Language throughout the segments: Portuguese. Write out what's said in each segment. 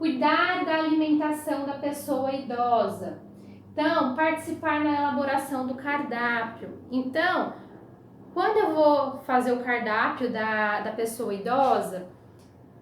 cuidar da alimentação da pessoa idosa. Então, participar na elaboração do cardápio. Então, quando eu vou fazer o cardápio da pessoa idosa,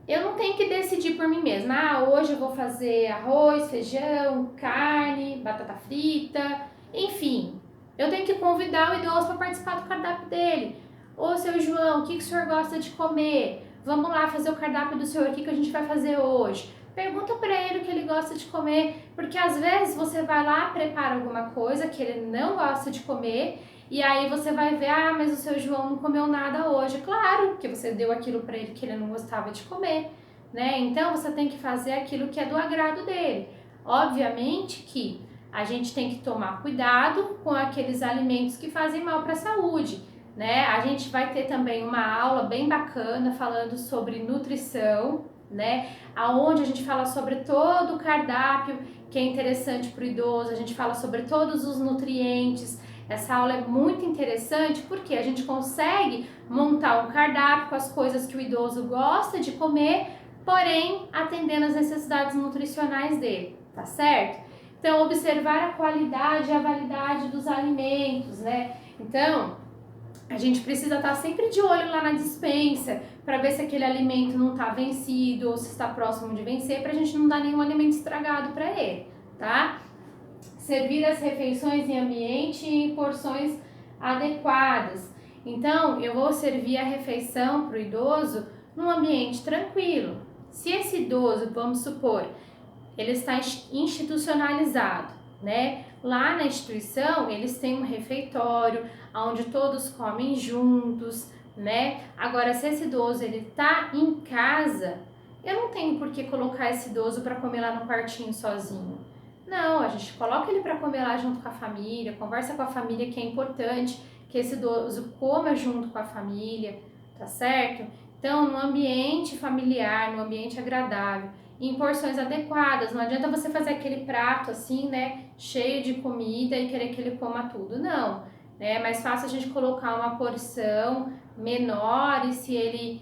eu não tenho que decidir por mim mesma. Ah, hoje eu vou fazer arroz, feijão, carne, batata frita, enfim. Eu tenho que convidar o idoso para participar do cardápio dele. Ô, seu João, o que o senhor gosta de comer? Vamos lá fazer o cardápio do senhor, o que a gente vai fazer hoje? Pergunta para ele o que ele gosta de comer, porque às vezes você vai lá, prepara alguma coisa que ele não gosta de comer, e aí você vai ver, ah, mas o seu João não comeu nada hoje. Claro, que você deu aquilo para ele que ele não gostava de comer, né? Então você tem que fazer aquilo que é do agrado dele. Obviamente que a gente tem que tomar cuidado com aqueles alimentos que fazem mal para a saúde, né? A gente vai ter também uma aula bem bacana falando sobre nutrição, né? Aonde a gente fala sobre todo o cardápio que é interessante para o idoso, a gente fala sobre todos os nutrientes. Essa aula é muito interessante porque a gente consegue montar um cardápio com as coisas que o idoso gosta de comer, porém atendendo às necessidades nutricionais dele, tá certo? Então, observar a qualidade e a validade dos alimentos, né? Então, a gente precisa estar sempre de olho lá na despensa para ver se aquele alimento não está vencido ou se está próximo de vencer, para a gente não dar nenhum alimento estragado para ele, tá? Servir as refeições em ambiente e em porções adequadas. Então, eu vou servir a refeição para o idoso num ambiente tranquilo. Se esse idoso, vamos supor, ele está institucionalizado, né? Lá na instituição, eles têm um refeitório onde todos comem juntos, né? Agora, se esse idoso ele tá em casa, eu não tenho por que colocar esse idoso para comer lá no quartinho sozinho. Não, a gente coloca ele para comer lá junto com a família, conversa com a família, que é importante que esse idoso coma junto com a família, tá certo? Então, no ambiente familiar, no ambiente agradável, em porções adequadas. Não adianta você fazer aquele prato assim, né, cheio de comida e querer que ele coma tudo. Não, né? É mais fácil a gente colocar uma porção menor e se ele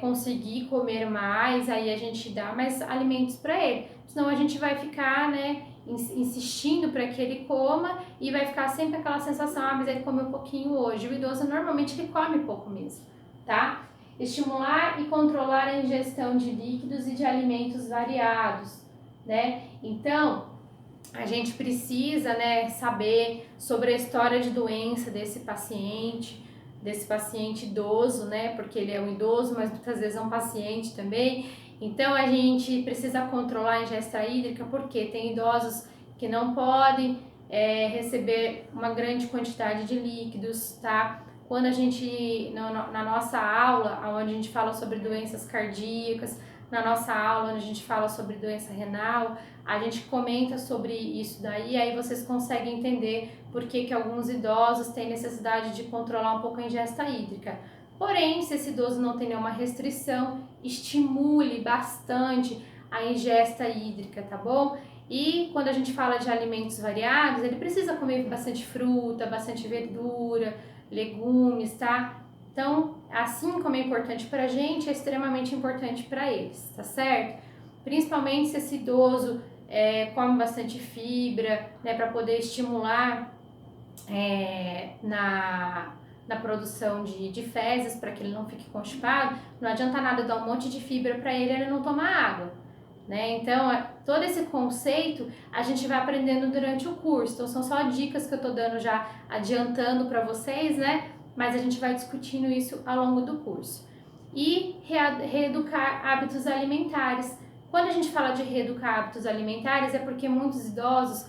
conseguir comer mais, aí a gente dá mais alimentos para ele. Senão a gente vai ficar, né, insistindo para que ele coma e vai ficar sempre aquela sensação, ah, mas ele comeu um pouquinho hoje. O idoso normalmente ele come pouco mesmo, tá? Estimular e controlar a ingestão de líquidos e de alimentos variados, né? Então, a gente precisa, né, saber sobre a história de doença desse paciente idoso, né? Porque ele é um idoso, mas muitas vezes é um paciente também. Então, a gente precisa controlar a ingesta hídrica, porque tem idosos que não podem receber uma grande quantidade de líquidos, tá? Quando a gente, na nossa aula, onde a gente fala sobre doenças cardíacas, na nossa aula onde a gente fala sobre doença renal, a gente comenta sobre isso daí, aí vocês conseguem entender por que alguns idosos têm necessidade de controlar um pouco a ingesta hídrica. Porém, se esse idoso não tem nenhuma restrição, estimule bastante a ingesta hídrica, tá bom? E quando a gente fala de alimentos variados, ele precisa comer bastante fruta, bastante verdura, legumes, tá? Então, assim como é importante pra gente, é extremamente importante para eles, tá certo? Principalmente se esse idoso come bastante fibra, né, para poder estimular na produção de fezes, para que ele não fique constipado. Não adianta nada dar um monte de fibra para ele não tomar água, né? Então, todo esse conceito a gente vai aprendendo durante o curso. Então, são só dicas que eu tô dando já, adiantando para vocês, né? Mas a gente vai discutindo isso ao longo do curso. E reeducar hábitos alimentares. Quando a gente fala de reeducar hábitos alimentares, é porque muitos idosos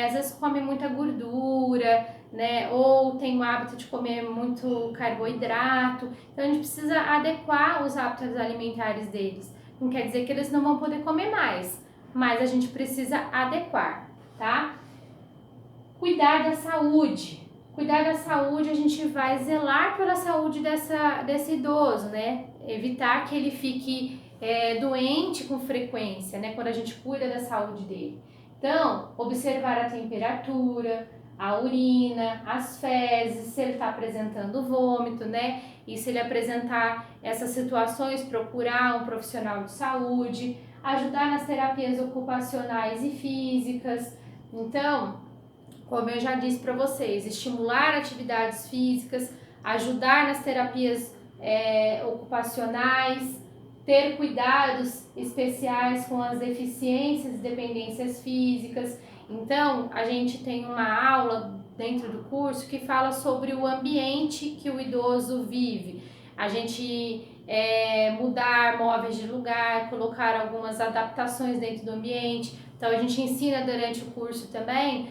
às vezes comem muita gordura, né? Ou tem o hábito de comer muito carboidrato. Então, a gente precisa adequar os hábitos alimentares deles. Não quer dizer que eles não vão poder comer mais, mas a gente precisa adequar, tá? Cuidar da saúde. Cuidar da saúde, a gente vai zelar pela saúde desse idoso, né? Evitar que ele fique doente com frequência, né? Quando a gente cuida da saúde dele. Então, observar a temperatura, a urina, as fezes, se ele está apresentando vômito, né? E se ele apresentar essas situações, procurar um profissional de saúde. ajudar nas terapias ocupacionais e físicas. Então, como eu já disse para vocês, estimular atividades físicas, ajudar nas terapias ocupacionais, ter cuidados especiais com as deficiências e dependências físicas. Então, a gente tem uma aula dentro do curso que fala sobre o ambiente que o idoso vive. A gente mudar móveis de lugar, colocar algumas adaptações dentro do ambiente. Então, a gente ensina durante o curso também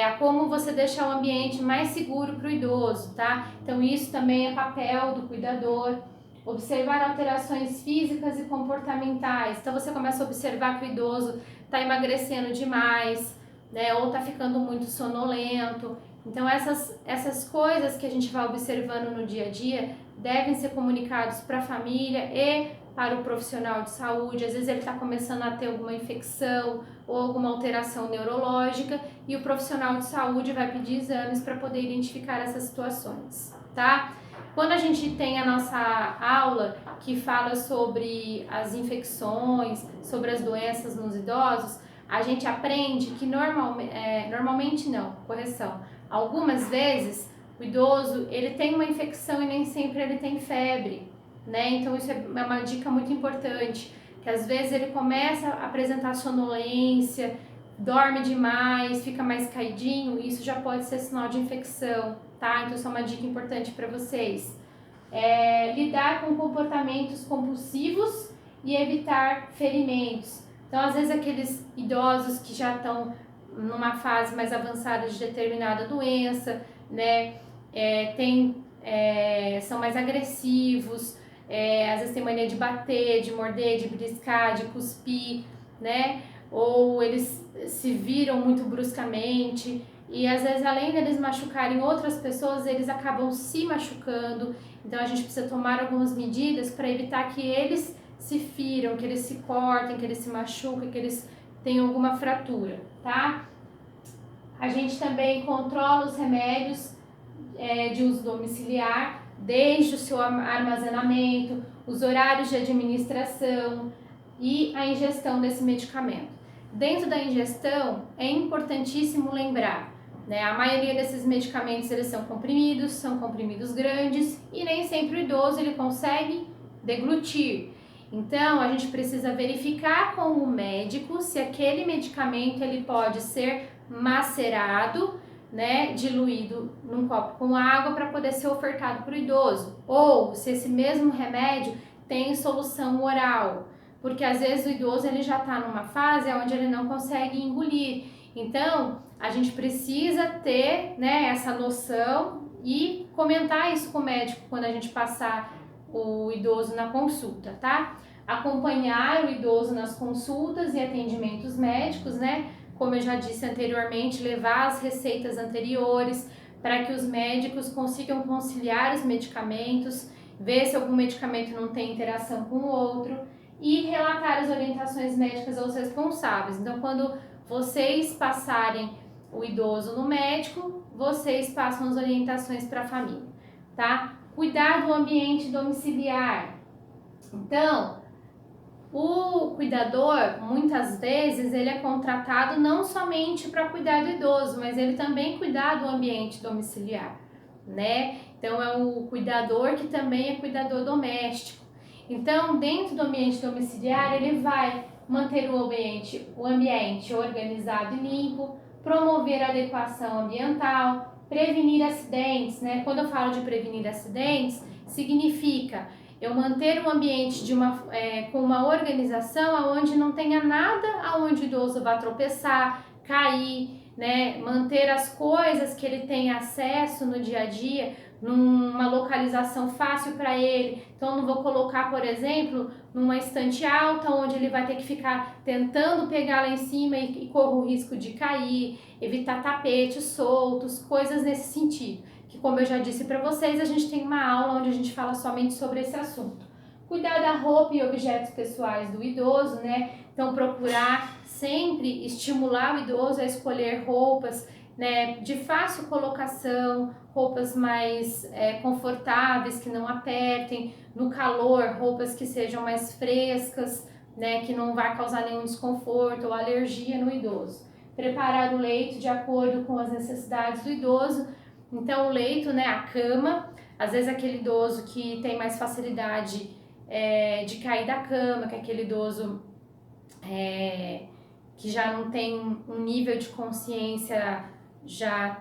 a como você deixar o ambiente mais seguro para o idoso, tá? Então, isso também é papel do cuidador. Observar alterações físicas e comportamentais. Então, você começa a observar que o idoso está emagrecendo demais, né? Ou está ficando muito sonolento. Então, essas coisas que a gente vai observando no dia a dia devem ser comunicados para a família e para o profissional de saúde. Às vezes ele está começando a ter alguma infecção ou alguma alteração neurológica e o profissional de saúde vai pedir exames para poder identificar essas situações, tá? Quando a gente tem a nossa aula que fala sobre as infecções, sobre as doenças nos idosos, a gente aprende que normalmente não, correção, algumas vezes o idoso ele tem uma infecção e nem sempre ele tem febre, né? Então isso é uma dica muito importante, que às vezes ele começa a apresentar sonolência, dorme demais, fica mais caidinho, isso já pode ser sinal de infecção, tá? Então isso é uma dica importante para vocês. Lidar com comportamentos compulsivos e evitar ferimentos. Então, às vezes aqueles idosos que já estão numa fase mais avançada de determinada doença, né, são mais agressivos, às vezes tem mania de bater, de morder, de beliscar, de cuspir, né, ou eles se viram muito bruscamente e às vezes além deles machucarem outras pessoas, eles acabam se machucando. Então a gente precisa tomar algumas medidas para evitar que eles se firam, que eles se cortem, que eles se machuquem, que eles tenham alguma fratura, tá? A gente também controla os remédios de uso domiciliar, desde o seu armazenamento, os horários de administração e a ingestão desse medicamento. Dentro da ingestão, é importantíssimo lembrar, né, a maioria desses medicamentos eles são comprimidos grandes e nem sempre o idoso ele consegue deglutir. Então, a gente precisa verificar com o médico se aquele medicamento ele pode ser macerado, né, diluído num copo com água para poder ser ofertado para o idoso, ou se esse mesmo remédio tem solução oral, porque às vezes o idoso ele já está numa fase onde ele não consegue engolir. Então, a gente precisa ter, né, essa noção e comentar isso com o médico quando a gente passar o idoso na consulta, tá? Acompanhar o idoso nas consultas e atendimentos médicos, né? Como eu já disse anteriormente, levar as receitas anteriores para que os médicos consigam conciliar os medicamentos, ver se algum medicamento não tem interação com o outro e relatar as orientações médicas aos responsáveis. Então, quando vocês passarem o idoso no médico, vocês passam as orientações para a família, tá? Cuidar do ambiente domiciliar. Então, o cuidador, muitas vezes, ele é contratado não somente para cuidar do idoso, mas ele também cuidar do ambiente domiciliar, né? Então, é o cuidador que também é cuidador doméstico. Então, dentro do ambiente domiciliar, ele vai manter o ambiente organizado e limpo, promover a adequação ambiental, prevenir acidentes, né? Quando eu falo de prevenir acidentes, significa eu manter o ambiente com uma organização onde não tenha nada aonde o idoso vá tropeçar, cair, né? Manter as coisas que ele tem acesso no dia a dia numa localização fácil para ele. Então, não vou colocar, por exemplo, numa estante alta onde ele vai ter que ficar tentando pegar lá em cima e corre o risco de cair, evitar tapetes soltos, coisas nesse sentido. Que, como eu já disse para vocês, a gente tem uma aula onde a gente fala somente sobre esse assunto. Cuidar da roupa e objetos pessoais do idoso, né? Então, procurar sempre estimular o idoso a escolher roupas, né, de fácil colocação, roupas mais confortáveis, que não apertem, no calor, roupas que sejam mais frescas, né, que não vai causar nenhum desconforto ou alergia no idoso. Preparar o leito de acordo com as necessidades do idoso. Então, o leito, né, a cama, às vezes aquele idoso que tem mais facilidade de cair da cama, que é aquele idoso que já não tem um nível de consciência já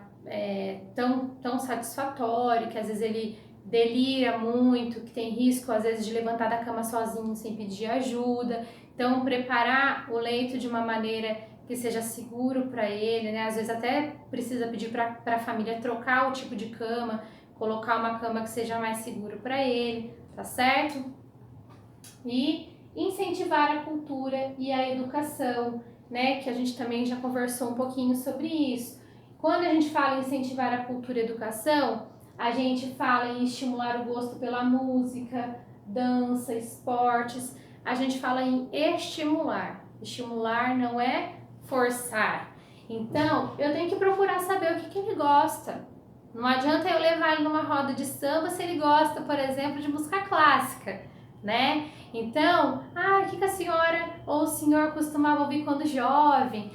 tão satisfatório, que às vezes ele delira muito, que tem risco às vezes de levantar da cama sozinho sem pedir ajuda. Então, preparar o leito de uma maneira que seja seguro para ele, né? Às vezes até precisa pedir para a família trocar o tipo de cama, colocar uma cama que seja mais seguro para ele, tá certo? E incentivar a cultura e a educação, né? Que a gente também já conversou um pouquinho sobre isso. Quando a gente fala em incentivar a cultura e a educação, a gente fala em estimular o gosto pela música, dança, esportes. A gente fala em estimular. Estimular não é forçar. Então, eu tenho que procurar saber o que ele gosta. Não adianta eu levar ele numa roda de samba se ele gosta, por exemplo, de música clássica, né? Então, o que a senhora ou o senhor costumava ouvir quando jovem?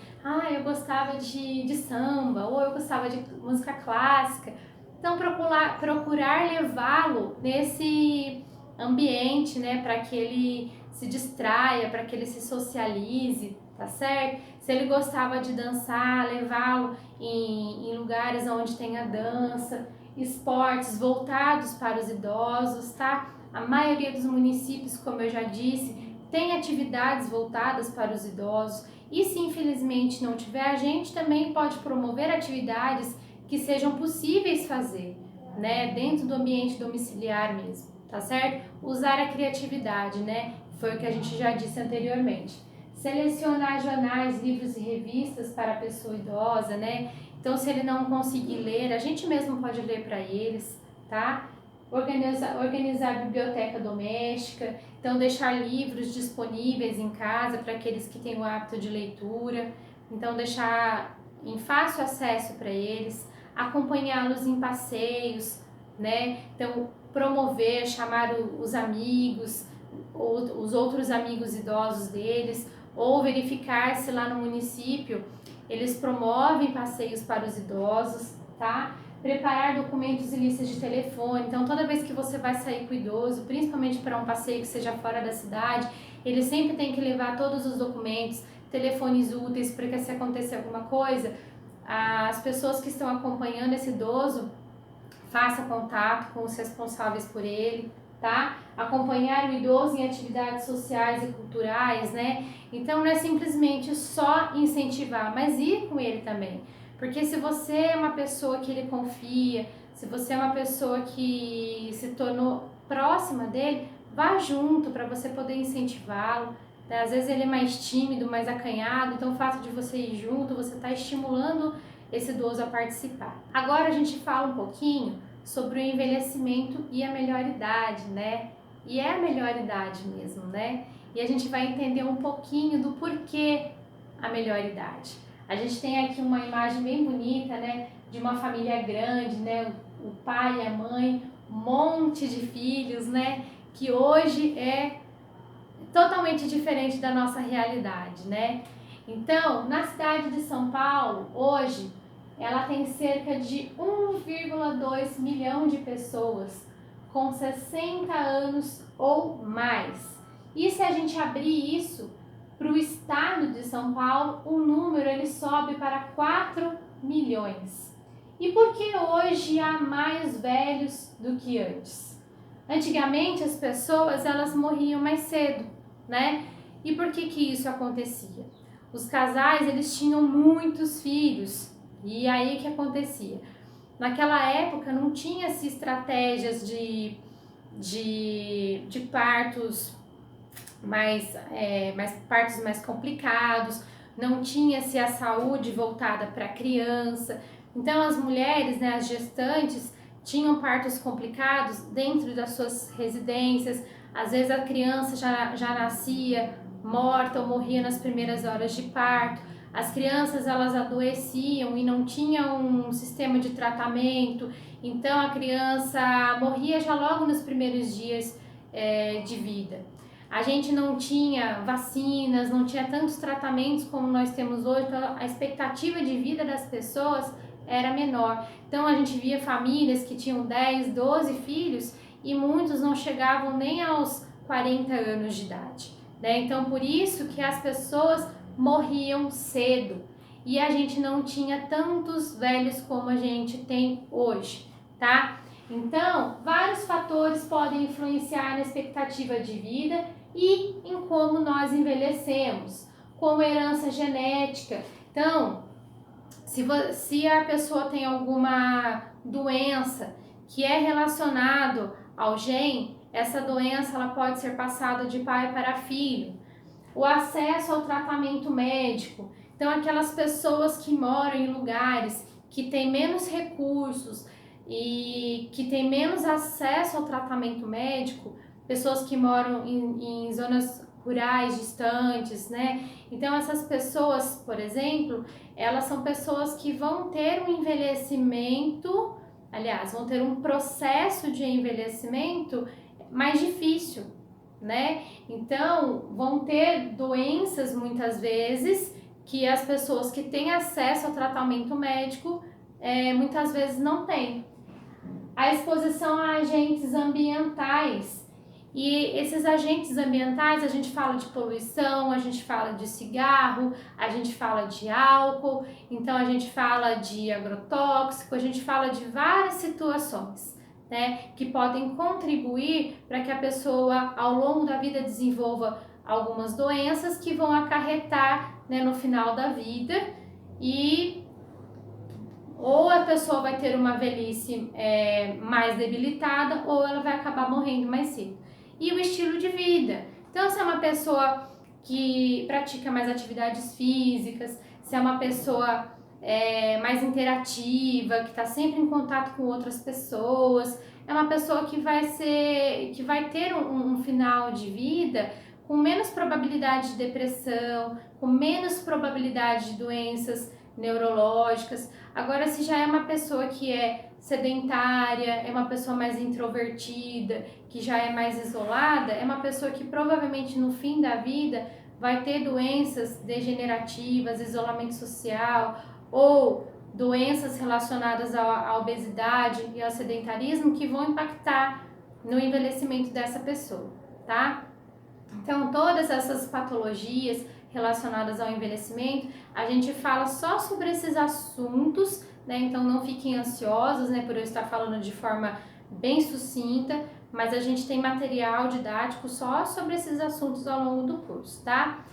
Eu gostava de samba, ou eu gostava de música clássica. Então, procurar levá-lo nesse ambiente, né, para que ele se distraia, para que ele se socialize, tá certo? Se ele gostava de dançar, levá-lo em lugares onde tenha dança, esportes voltados para os idosos, tá? A maioria dos municípios, como eu já disse, tem atividades voltadas para os idosos. E se infelizmente não tiver, a gente também pode promover atividades que sejam possíveis fazer, né, dentro do ambiente domiciliar mesmo, tá certo? Usar a criatividade, né? Foi o que a gente já disse anteriormente. Selecionar jornais, livros e revistas para a pessoa idosa, né? Então, se ele não conseguir ler, a gente mesmo pode ler para eles, tá? Organizar a biblioteca doméstica, então deixar livros disponíveis em casa para aqueles que têm o hábito de leitura, então deixar em fácil acesso para eles, acompanhá-los em passeios, né? Então promover, chamar os amigos, os outros amigos idosos deles, ou verificar se lá no município eles promovem passeios para os idosos, tá? Preparar documentos e listas de telefone. Então, toda vez que você vai sair com o idoso, principalmente para um passeio que seja fora da cidade, ele sempre tem que levar todos os documentos, telefones úteis, para que se acontecer alguma coisa, as pessoas que estão acompanhando esse idoso façam contato com os responsáveis por ele, tá? Acompanhar o idoso em atividades sociais e culturais, né? Então, não é simplesmente só incentivar, mas ir com ele também. Porque se você é uma pessoa que ele confia, se você é uma pessoa que se tornou próxima dele, vá junto para você poder incentivá-lo. Né? Às vezes ele é mais tímido, mais acanhado, então o fato de você ir junto, você está estimulando esse idoso a participar. Agora a gente fala um pouquinho sobre o envelhecimento e a melhor idade, né? E é a melhor idade mesmo, né? E a gente vai entender um pouquinho do porquê a melhor idade. A gente tem aqui uma imagem bem bonita, né, de uma família grande, né, o pai e a mãe, um monte de filhos, né, que hoje é totalmente diferente da nossa realidade, né? Então, na cidade de São Paulo, hoje, ela tem cerca de 1,2 milhão de pessoas com 60 anos ou mais. E se a gente abrir isso para o estado de São Paulo, o número ele sobe para 4 milhões. E por que hoje há mais velhos do que antes? Antigamente as pessoas elas morriam mais cedo, né? E por que isso acontecia? Os casais eles tinham muitos filhos. E aí o que acontecia? Naquela época não tinha-se estratégias de partos partos mais complicados, não tinha-se a saúde voltada para a criança. Então as mulheres, né, as gestantes, tinham partos complicados dentro das suas residências. Às vezes a criança já nascia morta ou morria nas primeiras horas de parto. As crianças elas adoeciam e não tinham um sistema de tratamento, então a criança morria já logo nos primeiros dias de vida. a gente não tinha vacinas, não tinha tantos tratamentos como nós temos hoje, então a expectativa de vida das pessoas era menor. Então a gente via famílias que tinham 10, 12 filhos e muitos não chegavam nem aos 40 anos de idade, né? Então por isso que as pessoas morriam cedo e a gente não tinha tantos velhos como a gente tem hoje, tá? Então, vários fatores podem influenciar na expectativa de vida e em como nós envelhecemos, como herança genética. Então, se a pessoa tem alguma doença que é relacionado ao gene, essa doença ela pode ser passada de pai para filho. O acesso ao tratamento médico. Então, aquelas pessoas que moram em lugares que têm menos recursos e que têm menos acesso ao tratamento médico, pessoas que moram em zonas rurais distantes, né? Então, essas pessoas, por exemplo, elas são pessoas que vão ter um envelhecimento, aliás, vão ter um processo de envelhecimento mais difícil, né? Então, vão ter doenças muitas vezes que as pessoas que têm acesso ao tratamento médico muitas vezes não têm. A exposição a agentes ambientais. E esses agentes ambientais, a gente fala de poluição, a gente fala de cigarro, a gente fala de álcool, então a gente fala de agrotóxico, a gente fala de várias situações, né, que podem contribuir para que a pessoa ao longo da vida desenvolva algumas doenças que vão acarretar, né, no final da vida e ou a pessoa vai ter uma velhice mais debilitada ou ela vai acabar morrendo mais cedo. E o estilo de vida. Então, se é uma pessoa que pratica mais atividades físicas, se é uma pessoa mais interativa, que está sempre em contato com outras pessoas, é uma pessoa que vai ter um final de vida com menos probabilidade de depressão, com menos probabilidade de doenças neurológicas. Agora, se já é uma pessoa que é sedentária, é uma pessoa mais introvertida, que já é mais isolada, é uma pessoa que provavelmente no fim da vida vai ter doenças degenerativas, isolamento social ou doenças relacionadas à obesidade e ao sedentarismo que vão impactar no envelhecimento dessa pessoa, tá? Então, todas essas patologias relacionadas ao envelhecimento, a gente fala só sobre esses assuntos, né? Então, não fiquem ansiosos, né, por eu estar falando de forma bem sucinta, mas a gente tem material didático só sobre esses assuntos ao longo do curso, tá?